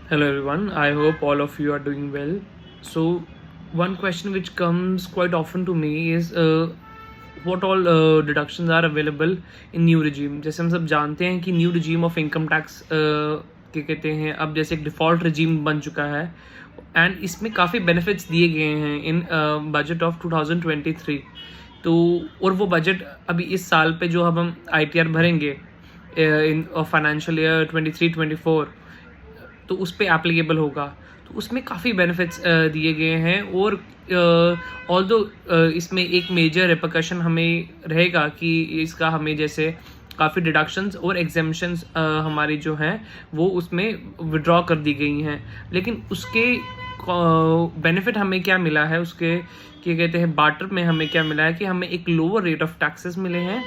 Hello everyone, I hope all of you are doing well. So, one question which comes quite often to me is what all deductions are available in new regime. जैसे हम सब जानते हैं कि new regime of income tax क्या कहते हैं, अब जैसे एक डिफ़ॉल्ट regime बन चुका है एंड इसमें काफ़ी बेनिफिट्स दिए गए हैं इन बजट ऑफ 2023. तो और वो बजट अभी इस साल पे जो हम ITR भरेंगे इन फाइनेंशियल ईयर 23-24 तो उस पर एप्लीकेबल होगा. तो उसमें काफ़ी बेनिफिट्स दिए गए हैं और ऑल्दो इसमें एक मेजर रिपरकशन हमें रहेगा कि इसका हमें जैसे काफ़ी डिडक्शंस और एग्जेम्पशंस हमारी जो हैं वो उसमें विड्रॉ कर दी गई हैं. लेकिन उसके बेनिफिट हमें क्या मिला है, उसके क्या कहते हैं बाटर में हमें क्या मिला है कि हमें एक लोअर रेट ऑफ टैक्सेस मिले हैं.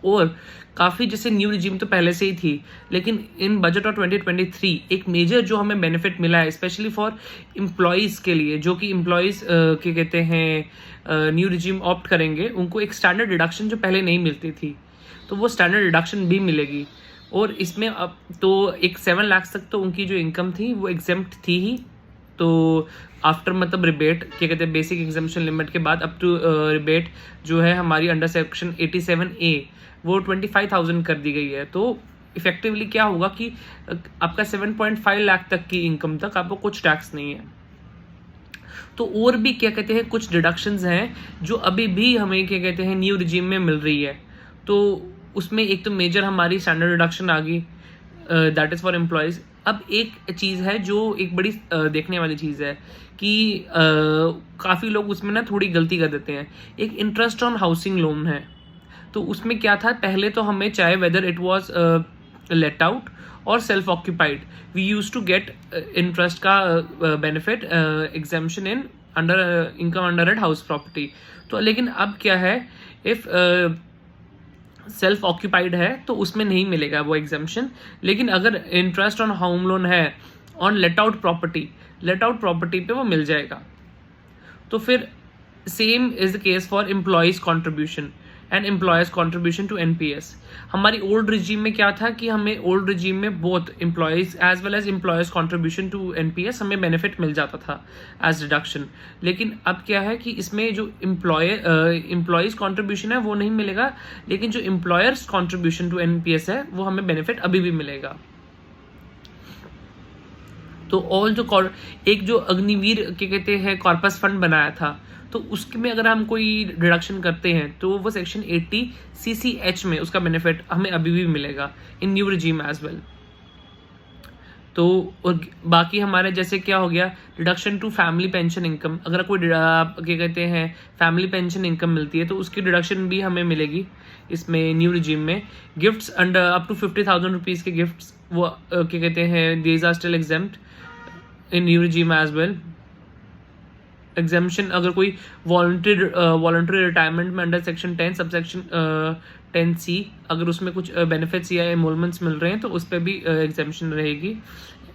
और काफ़ी जैसे न्यू रिजीम तो पहले से ही थी, लेकिन इन बजट ऑफ 2023 एक मेजर जो हमें बेनिफिट मिला है स्पेशली फॉर एम्प्लॉयज़ के लिए, जो कि एम्प्लॉयज़ क्या कहते हैं न्यू रिजीम ऑप्ट करेंगे, उनको एक स्टैंडर्ड डिडक्शन जो पहले नहीं मिलती थी तो वो स्टैंडर्ड डिडक्शन भी मिलेगी. और इसमें अब तो एक 7 लाख तक तो उनकी जो इनकम थी वो एग्जेम्प्ट थी ही. तो आफ्टर मतलब रिबेट क्या कहते हैं बेसिक एग्जामेशन लिमिट के बाद अप टू रिबेट जो है हमारी अंडर सेक्शन 87A वो 25,000 कर दी गई है. तो इफेक्टिवली क्या होगा कि आपका 7.5 लाख तक की इनकम तक आपको कुछ टैक्स नहीं है. तो और भी क्या कहते हैं कुछ डिडक्शंस हैं जो अभी भी हमें क्या कहते हैं न्यू रिजीम में मिल रही है. तो उसमें एक तो मेजर हमारी स्टैंडर्ड डिडक्शन आ गई, दैट इज़ फॉर एम्प्लॉयज़. अब एक चीज़ है जो एक बड़ी देखने वाली चीज़ है कि काफ़ी लोग उसमें ना थोड़ी गलती कर देते हैं. एक इंटरेस्ट ऑन हाउसिंग लोन है. तो उसमें क्या था, पहले तो हमें चाहे whether it was let out और self occupied we use to get interest का benefit exemption in under income under head house property. तो लेकिन अब क्या है, इफ़ सेल्फ ऑक्यूपाइड है तो उसमें नहीं मिलेगा वो एग्जाम्पशन. लेकिन अगर इंटरेस्ट ऑन होम लोन है ऑन लेट आउट प्रॉपर्टी पे वो मिल जाएगा. तो फिर same is the case for employee's contribution and employer's contribution to NPS. हमारी ओल्ड रिजीम में क्या था कि हमें ओल्ड रिजीम में both employee's as well as employer's contribution to NPS हमें बेनिफिट मिल जाता था एज डिडक्शन. लेकिन अब क्या है कि इसमें जो एम्प्लॉयज़ कॉन्ट्रीब्यूशन है वो नहीं मिलेगा, लेकिन जो एम्प्लॉयर्स कॉन्ट्रीब्यूशन टू NPS है वो हमें बेनिफिट अभी भी मिलेगा. तो ऑल जो एक जो अग्निवीर क्या कहते हैं कॉर्पस फंड बनाया था, तो उसके में अगर हम कोई डिडक्शन करते हैं तो वो सेक्शन 80 CCH में उसका बेनिफिट हमें अभी भी मिलेगा in new regime as well. तो और बाकी हमारे जैसे क्या हो गया deduction to family pension income. अगर कोई क्या कहते हैं फैमिली पेंशन इनकम मिलती है तो उसकी डिडक्शन भी हमें मिलेगी इसमें न्यू रिजीम में. Gifts under up to 50,000 rupees के गिफ्ट्स वो क्या कहते हैं these are still exempt in new regime as well. Exemption अगर कोई वॉलंटरी रिटायरमेंट में under section 10 sub section 10C अगर उसमें कुछ बेनिफिट्स या एमोलमेंट्स मिल रहे हैं तो उस पर भी एग्जामेशन रहेगी.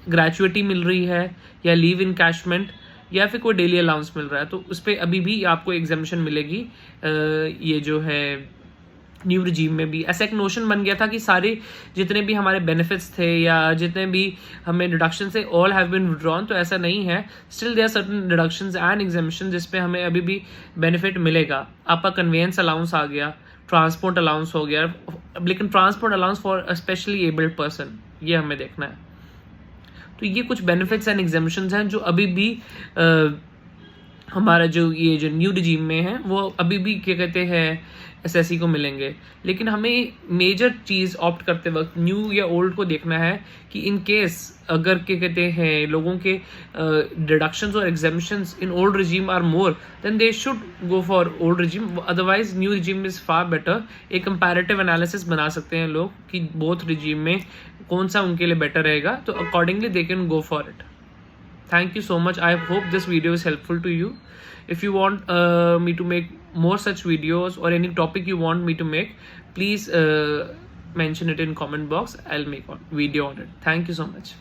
ग्रेचुइटी मिल रही है या लीव इनकैशमेंट या फिर कोई डेली अलाउंस मिल रहा है तो उस पर अभी भी आपको एग्जामेशन मिलेगी. ये जो है न्यू रिजीम में भी ऐसा एक नोशन बन गया था कि सारे जितने भी हमारे बेनिफिट्स थे या जितने भी हमें डिडक्शन से ऑल हैव बीन विड्रॉन. तो ऐसा नहीं है, still there certain deductions and exemption जिस पे हमें अभी भी बेनिफिट मिलेगा. आपका कन्वेंस अलाउंस आ गया, ट्रांसपोर्ट अलाउंस हो गया, लेकिन transport allowance for specially abled person ये हमें देखना है. तो ये कुछ बेनिफिट्स एंड एग्जाम्पशंस हैं जो अभी भी हमारा जो ये जो न्यू रिजीम में है वो अभी भी क्या कहते हैं SSC को मिलेंगे. लेकिन हमें मेजर चीज़ ऑप्ट करते वक्त न्यू या ओल्ड को देखना है कि इन केस अगर क्या कहते हैं लोगों के डिडक्शंस और exemptions in old regime are more than they should go for old regime. Otherwise new regime is far better. एक कंपैरेटिव एनालिसिस बना सकते हैं लोग कि बोथ रिजीम में कौन सा उनके लिए बेटर रहेगा, तो accordingly they can go for it. Thank you so much. I hope this video is helpful to you. If you want me to make more such videos or any topic you want me to make, please mention it in comment box. I'll make a video on it. Thank you so much.